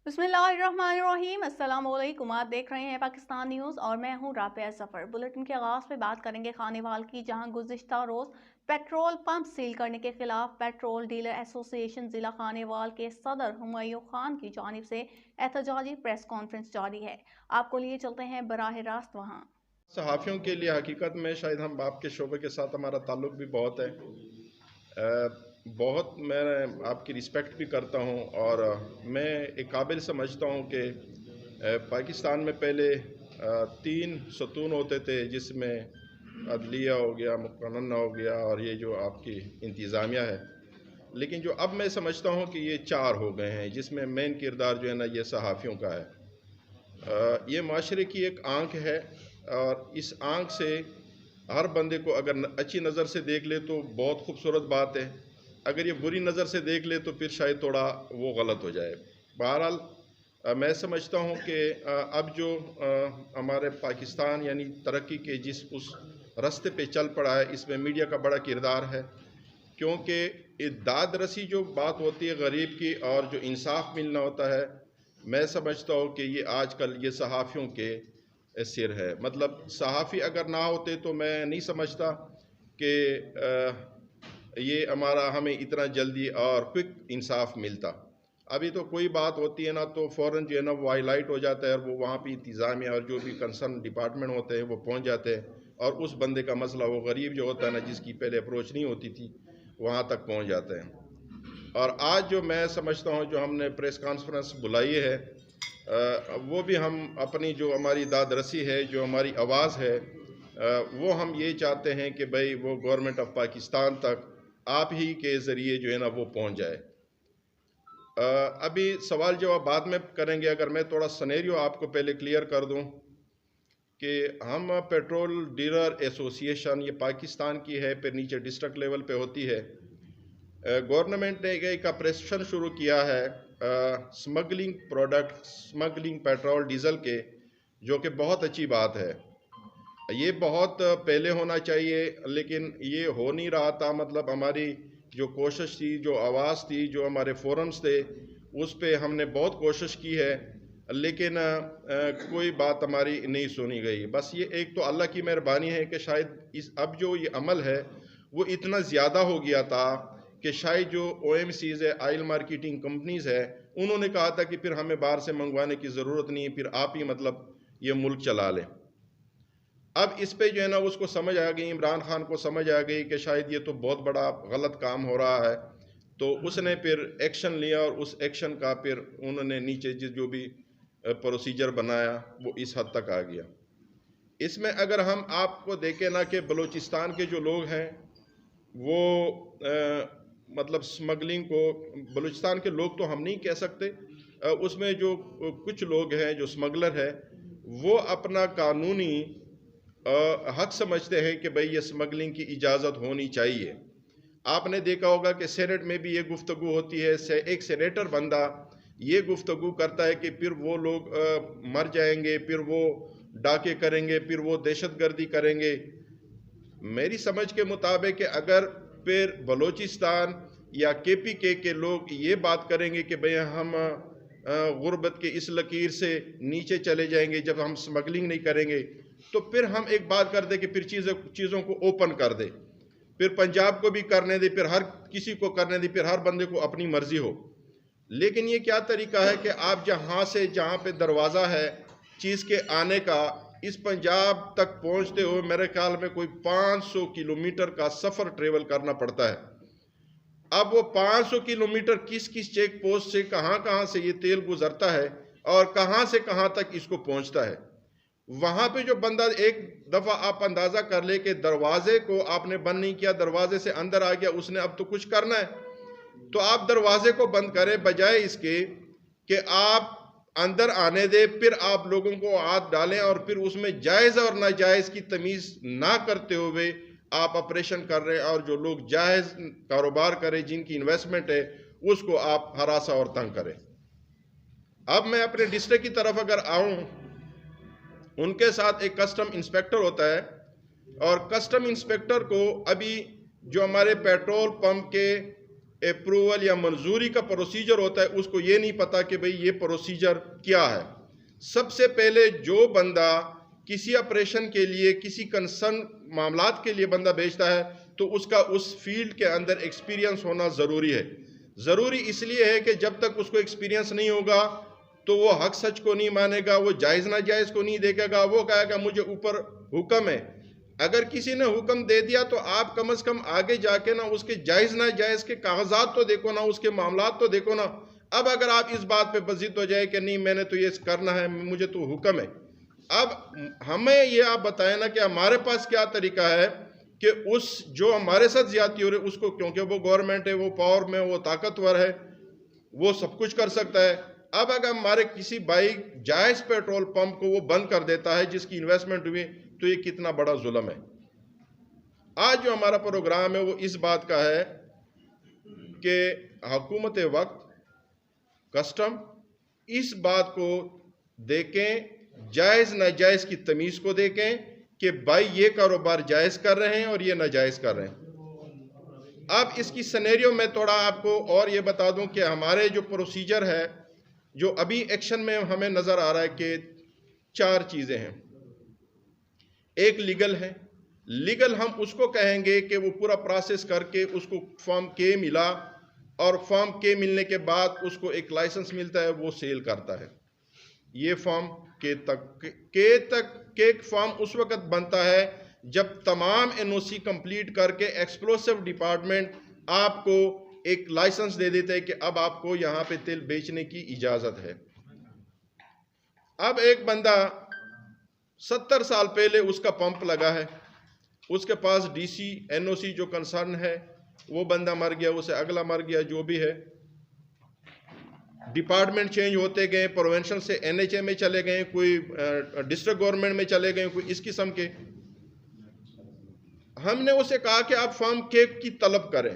बिस्मिल्लाहिर्रहमानिर्रहीम। अस्सलाम वालेकुम। आप देख रहे हैं पाकिस्तान न्यूज़ और मैं हूं राबिया सफ़र। बुलेटिन के आगाज़ पे बात करेंगे खानेवाल की, जहां गुज़िश्ता रोज़ पेट्रोल पंप सील करने के खिलाफ पेट्रोल डीलर एसोसिएशन ज़िला खानेवाल के सदर हुमायूं खान की जानिब से एहतजाजी प्रेस कॉन्फ्रेंस जारी है। आपको लिए चलते हैं बराह रास्त वहाँ। सहाफ़ियों के लिए हकीकत में शायद हम आपके शोबे के साथ हमारा ताल्लुक़ भी बहुत है। बहुत मैं आपकी रिस्पेक्ट भी करता हूँ और मैं एक काबिल समझता हूँ कि पाकिस्तान में पहले 3 सतून होते थे, जिसमें अदलिया हो गया, मुक़न्ना हो गया और ये जो आपकी इंतज़ामिया है। लेकिन जो अब मैं समझता हूँ कि ये 4 हो गए हैं, जिसमें मेन किरदार जो है ना, ये सहाफ़ियों का है। ये माशरे की एक आँख है और इस आँख से हर बंदे को अगर अच्छी नज़र से देख ले तो बहुत खूबसूरत बात है, अगर ये बुरी नज़र से देख ले तो फिर शायद थोड़ा वो गलत हो जाए। बहरहाल मैं समझता हूँ कि अब जो हमारे पाकिस्तान यानी तरक्की के जिस उस रास्ते पे चल पड़ा है, इसमें मीडिया का बड़ा किरदार है, क्योंकि दाद रसी जो बात होती है गरीब की और जो इंसाफ मिलना होता है, मैं समझता हूँ कि ये आजकल ये सहाफ़ियों के सिर है। मतलब सहाफ़ी अगर ना होते तो मैं नहीं समझता कि ये हमें इतना जल्दी और क्विक इंसाफ मिलता। अभी तो कोई बात होती है ना तो फ़ौरन जो है ना वो हाईलाइट हो जाता है और वो वहाँ पे इंतज़ामिया और जो भी कंसर्न डिपार्टमेंट होते हैं वो पहुँच जाते हैं और उस बंदे का मसला, वो गरीब जो होता है ना, जिसकी पहले अप्रोच नहीं होती थी, वहाँ तक पहुँच जाते हैं। और आज जो मैं समझता हूँ जो हमने प्रेस कॉन्फ्रेंस बुलाई है, वो भी हम अपनी जो हमारी दाद रसी है, जो हमारी आवाज़ है, वो हम ये चाहते हैं कि भाई वो गवर्नमेंट ऑफ पाकिस्तान तक आप ही के ज़रिए जो है ना वो पहुँच जाए। अभी सवाल जवाब बाद में करेंगे, अगर मैं थोड़ा सिनेरियो आपको पहले क्लियर कर दूं कि हम पेट्रोल डीलर एसोसिएशन, ये पाकिस्तान की है, फिर नीचे डिस्ट्रिक्ट लेवल पे होती है। गवर्नमेंट ने एक ऑपरेशन शुरू किया है smuggling product, smuggling petrol diesel के, जो कि बहुत अच्छी बात है। ये बहुत पहले होना चाहिए, लेकिन ये हो नहीं रहा था। मतलब हमारी जो कोशिश थी, जो आवाज़ थी, जो हमारे फोरम्स थे, उस पे हमने बहुत कोशिश की है, लेकिन कोई बात हमारी नहीं सुनी गई। बस ये एक तो अल्लाह की मेहरबानी है कि शायद इस अब जो ये अमल है वो इतना ज़्यादा हो गया था कि शायद जो OMCs है, ऑयल मार्केटिंग कंपनीज़ है, उन्होंने कहा था कि फिर हमें बाहर से मंगवाने की ज़रूरत नहीं है, फिर आप ही मतलब ये मुल्क चला लें। अब इस पे जो है ना उसको समझ आ गई, इमरान खान को समझ आ गई कि शायद ये तो बहुत बड़ा गलत काम हो रहा है, तो उसने फिर एक्शन लिया और उस एक्शन का फिर उन्होंने नीचे जो भी प्रोसीजर बनाया वो इस हद तक आ गया। इसमें अगर हम आपको देखें ना कि बलूचिस्तान के जो लोग हैं वो मतलब स्मगलिंग को, बलूचिस्तान के लोग तो हम नहीं कह सकते, उसमें जो कुछ लोग हैं जो स्मगलर है, वो अपना कानूनी हक समझते हैं कि भाई ये स्मगलिंग की इजाज़त होनी चाहिए। आपने देखा होगा कि सेनेट में भी ये गुफ्तगू होती है, एक सेनेटर बंदा ये गुफ्तगू करता है कि फिर वो लोग मर जाएंगे, फिर वो डाके करेंगे, फिर वो दहशतगर्दी करेंगे। मेरी समझ के मुताबिक अगर फिर बलूचिस्तान या KPK के लोग ये बात करेंगे कि भाई हम गुर्बत के इस लकीर से नीचे चले जाएंगे जब हम स्मगलिंग नहीं करेंगे, तो फिर हम एक बात कर दे कि फिर चीज़ों को ओपन कर दे, फिर पंजाब को भी करने दे, फिर हर किसी को करने दे, फिर हर बंदे को अपनी मर्जी हो। लेकिन ये क्या तरीका है कि आप जहाँ पे दरवाज़ा है चीज़ के आने का, इस पंजाब तक पहुँचते हुए मेरे ख्याल में कोई 500 किलोमीटर का सफ़र ट्रेवल करना पड़ता है। अब वो 500 किलोमीटर किस किस चेक पोस्ट से कहाँ से ये तेल गुजरता है और कहाँ से कहाँ तक इसको पहुँचता है। वहाँ पे जो बंदा एक दफ़ा आप अंदाज़ा कर ले कि दरवाजे को आपने बंद नहीं किया, दरवाजे से अंदर आ गया, उसने अब तो कुछ करना है, तो आप दरवाजे को बंद करें, बजाय इसके कि आप अंदर आने दे, फिर आप लोगों को हाथ डालें और फिर उसमें जायज़ और नाजायज़ की तमीज़ ना करते हुए आप ऑपरेशन कर रहे हैं, और जो लोग जायज़ कारोबार करें, जिनकी इन्वेस्टमेंट है, उसको आप हरासा और तंग करें। अब मैं अपने डिस्ट्रिक्ट की तरफ अगर आऊँ, उनके साथ एक कस्टम इंस्पेक्टर होता है, और कस्टम इंस्पेक्टर को अभी जो हमारे पेट्रोल पंप के अप्रूवल या मंजूरी का प्रोसीजर होता है, उसको ये नहीं पता कि भाई ये प्रोसीजर क्या है। सबसे पहले जो बंदा किसी ऑपरेशन के लिए, किसी कंसर्न मामलात के लिए बंदा भेजता है, तो उसका उस फील्ड के अंदर एक्सपीरियंस होना ज़रूरी है। ज़रूरी इसलिए है कि जब तक उसको एक्सपीरियंस नहीं होगा तो वो हक सच को नहीं मानेगा, वो जायज़ नाजायज़ को नहीं देखेगा, वो कहेगा मुझे ऊपर हुक्म है। अगर किसी ने हुक्म दे दिया तो आप कम से कम आगे जाके ना उसके जायज़ नाजायज़ के कागजात तो देखो ना, उसके मामलात तो देखो ना। अब अगर आप इस बात पे बज़िद हो जाए कि नहीं मैंने तो ये करना है, मुझे तो हुक्म है, अब हमें ये आप बताएं ना कि हमारे पास क्या तरीका है कि उस जो हमारे साथ ज्यादती हो रही है उसको, क्योंकि वो गवर्नमेंट है, वो पावर में, वो ताकतवर है, वो सब कुछ कर सकता है। अब अगर हमारे किसी भाई जायज़ पेट्रोल पंप को वो बंद कर देता है जिसकी इन्वेस्टमेंट हुई, तो ये कितना बड़ा जुल्म है। आज जो हमारा प्रोग्राम है वो इस बात का है कि हुकूमत वक्त, कस्टम इस बात को देखें, जायज़ नाजायज़ की तमीज़ को देखें कि भाई ये कारोबार जायज़ कर रहे हैं और ये नाजायज़ कर रहे हैं। अब इसकी सिनेरियो में थोड़ा आपको और ये बता दूं कि हमारे जो प्रोसीजर है, जो अभी एक्शन में हमें नज़र आ रहा है कि 4 चीज़ें हैं। एक लीगल है। लीगल हम उसको कहेंगे कि वो पूरा प्रोसेस करके उसको फॉर्म के मिला, और फॉर्म के मिलने के बाद उसको एक लाइसेंस मिलता है, वो सेल करता है। ये फॉर्म के फॉर्म उस वक्त बनता है जब तमाम एनओसी कंप्लीट करके एक्सप्लोसिव डिपार्टमेंट आपको एक लाइसेंस दे देता है कि अब आपको यहां पे तेल बेचने की इजाजत है। अब एक बंदा 70 साल पहले उसका पंप लगा है, उसके पास डीसी एनओसी जो कंसर्न है, वो बंदा मर गया, उसे अगला मर गया, जो भी है, डिपार्टमेंट चेंज होते गए, प्रोविंशियल से एनएचए में चले गए, कोई डिस्ट्रिक्ट गवर्नमेंट में चले गए, कोई इस किस्म के। हमने उसे कहा कि आप फॉर्म के की तलब करें,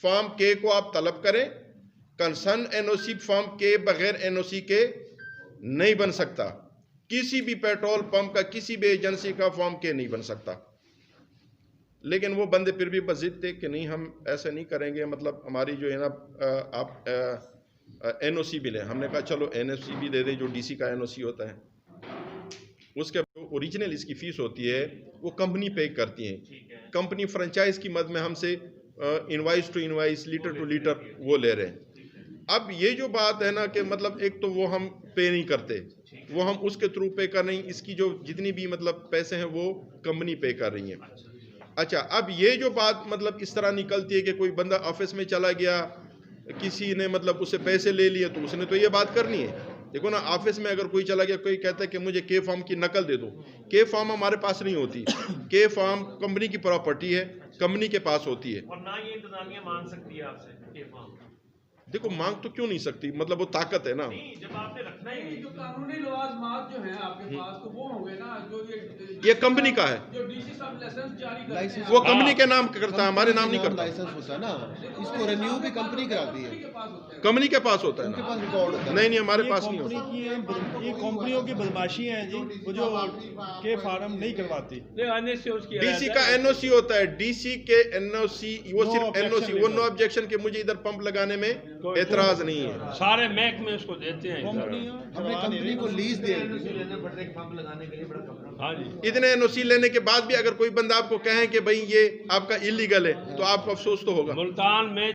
फॉर्म के को आप तलब करें। कंसर्न एनओसी फॉर्म के बगैर एनओसी के नहीं बन सकता। किसी भी पेट्रोल पंप का, किसी भी एजेंसी का फॉर्म के नहीं बन सकता। लेकिन वो बंदे फिर भी बज़िद थे कि नहीं हम ऐसे नहीं करेंगे, मतलब हमारी जो है ना आप एनओसी भी लें। हमने कहा चलो एनओसी भी दे दें, जो डीसी का एनओसी होता है। उसके ओरिजिनल इसकी फीस होती है वो कंपनी पे करती है। कंपनी फ्रेंचाइज की मद में हमसे invoice to invoice, litre to litre वो ले रहे हैं। अब ये जो बात है ना कि मतलब एक तो वो हम पे नहीं करते, वो हम उसके थ्रू पे कर रही, इसकी जो जितनी भी मतलब पैसे हैं वो कंपनी पे कर रही है। अच्छा, अब ये जो बात मतलब इस तरह निकलती है कि कोई बंदा ऑफिस में चला गया, किसी ने मतलब उससे पैसे ले लिए, तो उसने तो ये बात करनी है। देखो ना, ऑफिस में अगर कोई चला गया, कोई कहता है कि मुझे के फॉर्म की नकल दे दो, के फॉर्म हमारे पास नहीं होती। के फॉर्म कंपनी की प्रॉपर्टी है, कंपनी के पास होती है, और ना ये इंतजामिया मांग सकती है आपसे के फॉर्म। देखो मांग तो क्यों नहीं सकती, मतलब वो ताकत है ना। नहीं, जब आपने रखना ही नहीं, जो कानूनी लवाजमात जो हैं आपके पास, तो वो होंगे ना जो ये कंपनी का है, जो डीसी साहब लाइसेंस जारी करते हैं, वो कंपनी के नाम करता है, हमारे नाम नहीं करता। लाइसेंस होता है ना, इसको रिन्यू भी कंपनी कराती है, के पास होते हैं। कंपनी के पास होता है उनके ना। पास रिकॉर्ड होता है। नहीं नहीं, हमारे ये पास नहीं कंपनी होता। की है, ये कंपनियों की बदमाशी है जी, वो जो के फार्म नहीं करवाती। आने से उसकी डीसी का एनओसी होता है, डीसी के एनओसी, वो No सिर्फ objection एनओसी, वो लेगा। नो ऑब्जेक्शन के मुझे इधर पंप लगाने में एतराज नहीं है। सारे महकमे उसको देते हैं। हमने कंपनी को लीज दे दी। हाँ जी, इतने एनओसी लेने के बाद भी अगर कोई बंदा आपको कहे कि भाई ये आपका इलीगल है, तो आपको अफसोस तो होगा। मुल्तान में